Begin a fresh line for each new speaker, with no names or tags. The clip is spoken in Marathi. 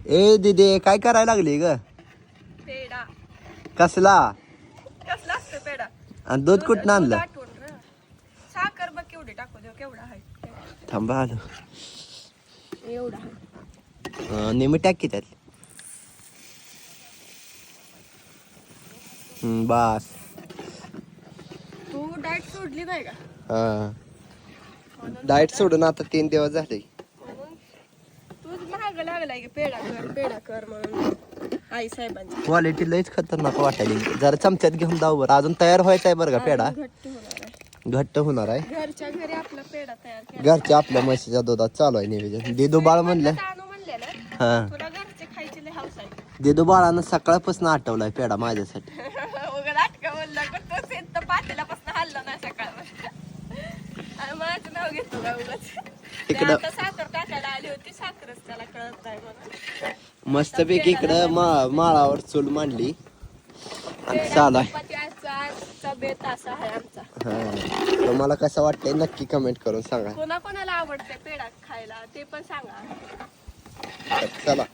ए दिदे काय करायला लागली ग?
पेढा.
कसला?
कसला असतो पेढा?
आणि दूध कुठं आणलं?
साखर बघ केवढी टाकू दे, केवढा आहे
थांबा आलो.
एवढा.
नेहमी टाक की त्यात. बस.
तू डाएट सोडली नाही का?
हा डाएट सोडून आता 3 दिवस झाले.
तूच महाग लागलाय की पेढा कर म्हणून आई साहेबांची.
क्वालिटी लईच खतरनाक वाटायली. जरा चमच्यात घेऊन जाऊ बरं. अजून तयार व्हायचा आहे बरं का पेढा. घट्ट होणार आहे.
घरच्या घरी आपला पेढा तयार केला.
घरच्या आपल्या म्हशीच्या दुधात चालू आहे निवेदन. देदू बाळ म्हणलं. हा
तुला घरचे खायची लय हौस आहे.
देदू बाळानं सकाळपासून आठवलाय पेढा माझ्यासाठी.
उगाच नाटकं म्हणलं पण तो सेट तर पातेल्यापासून हल्ला नाही सकाळवर. आणि माझं नाव घेतो का उगाच.
इकडं
आता साखर टाकायला आली होती, साखरच त्याला कळत नाही म्हणून.
मस्तपैकी इकडं माळावर चूल मांडली आणि चालू आहे.
आजचा बेत असा आहे आमचा.
हा तुम्हाला कसं वाटतंय नक्की कमेंट करून सांगा.
कोणाकोणाला आवडते पेढा खायला ते पण सांगा.
चला.